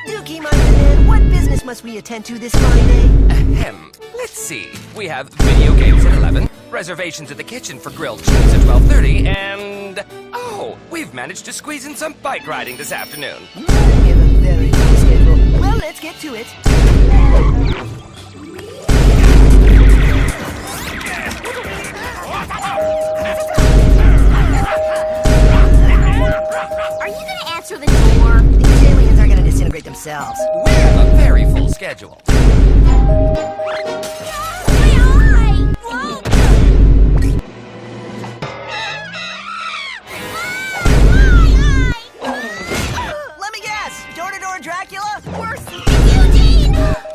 Dookie, my good man, what business must we attend to this fine day? Ahem. Let's see. We have video games at 11, reservations at the kitchen for grilled cheese at 12:30, and... oh, we've managed to squeeze in some bike riding this afternoon. We have a very full schedule. Well, let's get to it. Are you gonna answer the door? These aliens are gonna disintegrate themselves. We have a very full schedule. My eye! Whoa! Let me guess, door-to-door Dracula? Worse, it's Eugene!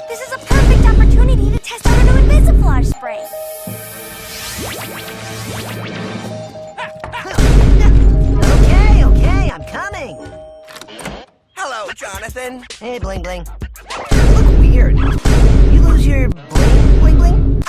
This is a perfect opportunity to test out a new Invisiflage spray. Okay, I'm coming. Hello, Jonathan. Hey, Bling Bling. You look weird. You lose your bling bling?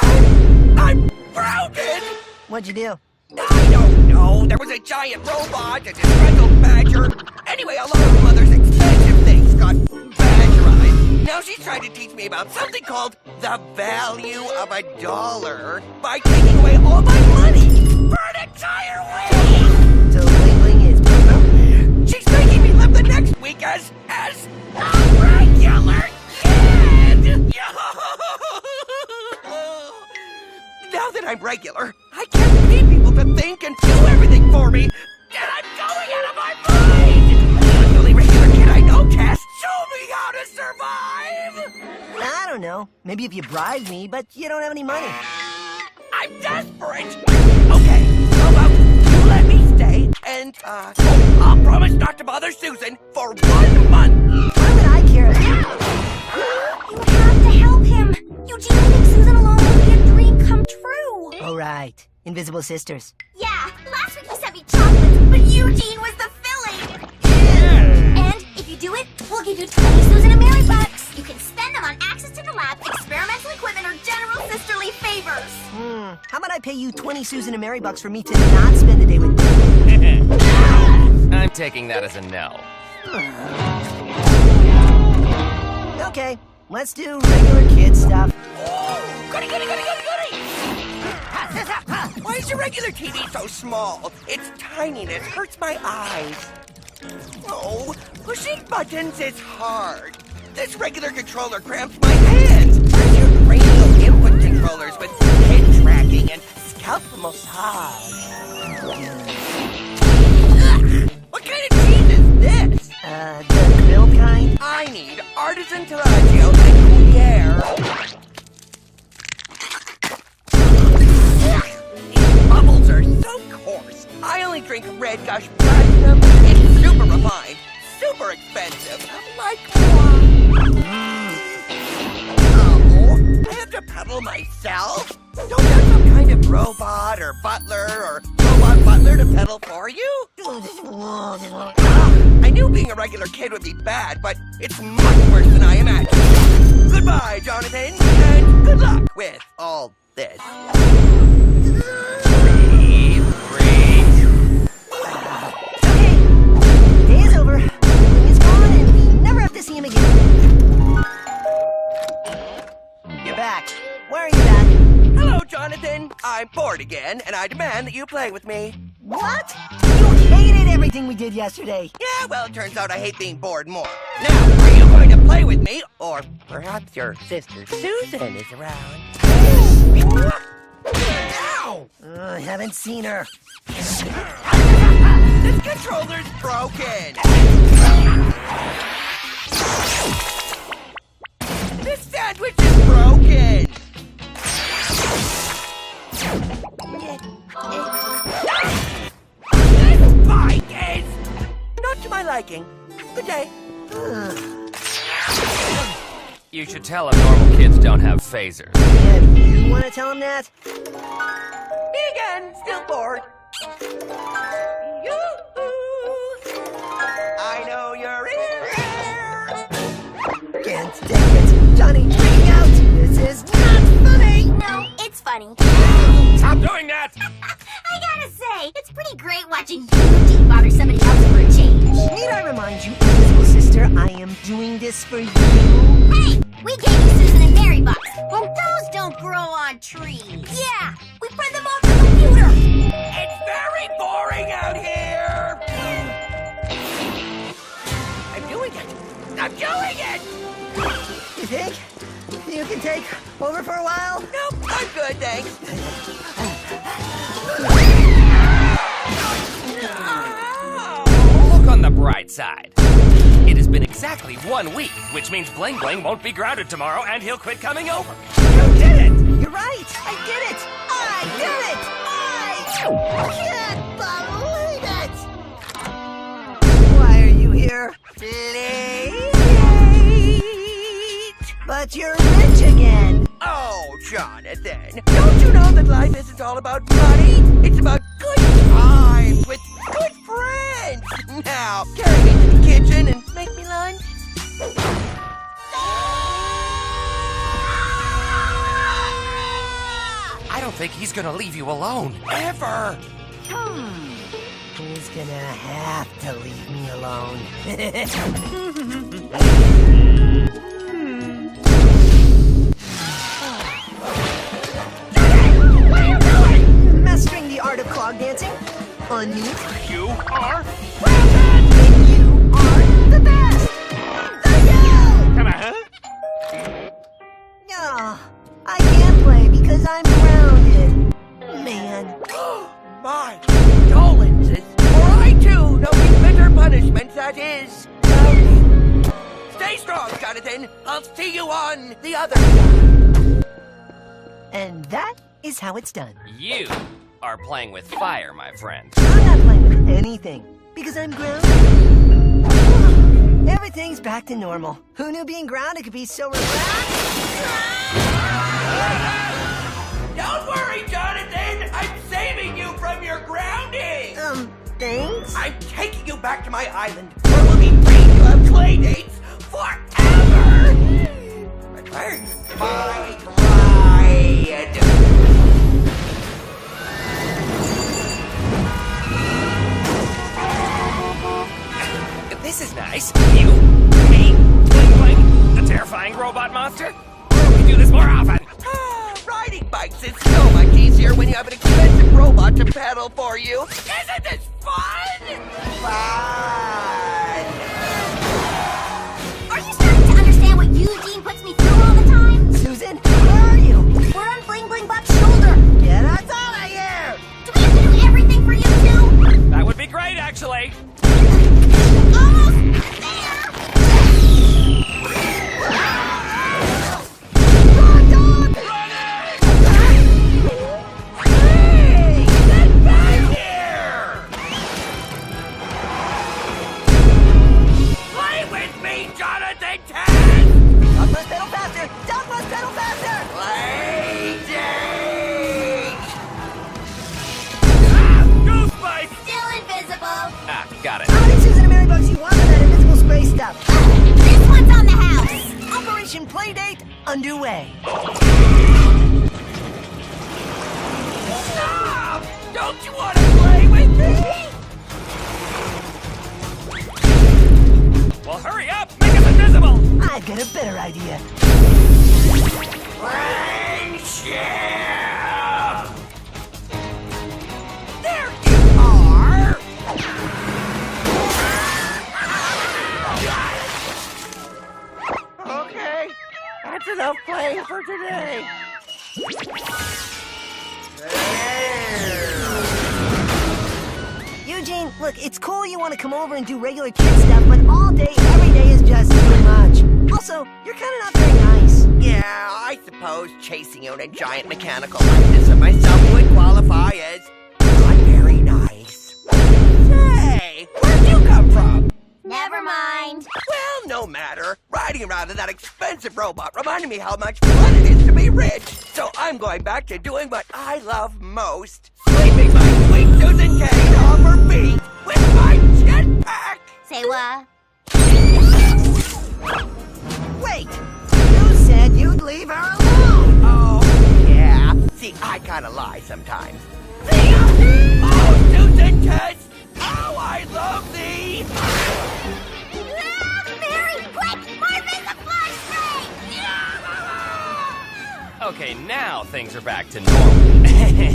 I'm broken! What'd you do? I don't know. There was a giant robot, a disgruntled badger. Anyway, a lot of Mother's expensive things got badgerized. Now she's trying to teach me about something called the value of $1 by taking away all my money for an entire week. So Bling Bling is broke? She's making me live the next week as a regular kid. Now that I'm regular, I can't pay people to think and do everything for me, and I'm going out of my mind! You're the only regular kid I know, Tess! Show me how to survive! I don't know. Maybe if you bribe me, but you don't have any money. I'm desperate! Okay, how about you let me stay and, I'll promise not to bother Susan for 1 month! Why would I care? You have to help him. Eugene leaving Susan alone will be a dream come true. Oh, right. Invisible sisters. Yeah, last week you sent me chocolates, but Eugene was the filling. And if you do it, we'll give you 20 Susan and Mary bucks. You can spend them on access to the lab, experimental equipment, or general sisterly favors. How about I pay you 20 Susan and Mary bucks for me to not spend the day with you? I'm taking that as a no. Okay, let's do regular kid stuff. Goody! Why is your regular TV so small? Its tininess hurts my eyes. Oh, pushing buttons is hard. This regular controller cramps my hands. Where's your cranial input controllers with head tracking and scalp massage? What kind of cheese is this? The grill kind? I need artisan Taraggio and Gruyere. These bubbles are so coarse. I only drink Red Gush Platinum. It's super refined, super expensive. Like wine. Oh, I have to pedal myself? Don't have some kind of robot or butler or robot butler to pedal for you? I knew being a regular kid would be bad, but it's much worse than I imagined. Goodbye, Jonathan, and good luck with all this. Breathe. Okay, day is over. Bling is gone, and we never have to see him again. You're back. Why are you back? Hello, Jonathan. I'm bored again, and I demand that you play with me. What? You hated everything we did yesterday. Yeah, well, it turns out I hate being bored more. Now, are you going to play with me? Or perhaps your sister Susan is around. Ow! I haven't seen her. This controller's broken. This sandwich is broken. This bike is not to my liking. Good day. You should tell him normal kids don't have phasers. Yeah, you want to tell him that? Me again, still bored. Yoo-hoo. I know you're here. Can't take it. Johnny, freaking out. This is not funny. No, it's funny. Stop doing that! I got gotta say, it's pretty great watching Eugene bother somebody else for a change. Need I remind you, invisible sister, I am doing this for you. Hey, we gave you Susan and Mary bucks, and those don't grow on trees. Yeah, we print them off the computer. It's very boring out here! I'm doing it! I'm doing it! You think you can take over for a while? Nope, I'm good, thanks. Look on the bright side. It has been exactly 1 week, which means Bling Bling won't be grounded tomorrow and he'll quit coming over. You did it! You're right! I did it! I did it! I can't believe it! Why are you here? Late. But you're rich again! Oh, Jonathan, don't you know that life isn't all about money? It's about good times with good friends. Now, carry me to the kitchen and make me lunch. I don't think he's gonna leave you alone, ever. He's gonna have to leave me alone. Mastering the art of clog dancing. Unmute. You are? And you are the best! Thank you! Come on. Oh, I can't play because I'm grounded. Man. My condolences. For I too know the bitter punishment that is. Stay strong, Jonathan. I'll see you on the other side. And that is how it's done. You are playing with fire, my friend. I'm not playing with anything because I'm grounded. Everything's back to normal. Who knew being grounded could be so relaxed? Don't worry, Jonathan. I'm saving you from your grounding. Thanks? I'm taking you back to my island, where we'll be free to have play dates forever. Return to my bride. This is nice. You, me, Bling Bling, the terrifying robot monster. Why don't we do this more often? Riding bikes is so much easier when you have an expensive robot to pedal for you. Isn't this fun? Fun! Are you starting to understand what Eugene puts me through all the time? Susan, where are you? We're on Bling Bling Buck's shoulder. Get us out of here! Do we have to do everything for you too? That would be great, actually. Almost there. Hey! Get back here! Play with me, Jonathan Tan! Dog must pedal faster! Dog must pedal faster! Play date! Goose bite! Still invisible. Ah, got it. How many Susan and Mary bugs you want for that invisible space stuff? This one's on the house. Operation Playdate underway. Stop! Don't you want to play with me? Well, hurry up! Make us invisible! I've got a better idea. Friendship! There you are! Okay, that's enough playing for today. Eugene, look, it's cool you want to come over and do regular kid stuff, but all day, every day is just too much. Also, you're kind of not very nice. Yeah, I suppose chasing you in a giant mechanical likeness of myself would qualify as not very nice. Say, where'd you come from? Never mind. Well, no matter. Riding around in that expensive robot reminded me how much fun it is to be rich. So I'm going back to doing what I love most. Sleeping my sweet Susan Kane off her feet with my jetpack. Say what? Wait, you said you'd leave her alone. Oh, yeah. See, I kind of lie sometimes. See you! Listen, Tess! Oh, I love thee! Ah, Mary, quick! More Vis-a-Flash spray! Okay, now things are back to normal.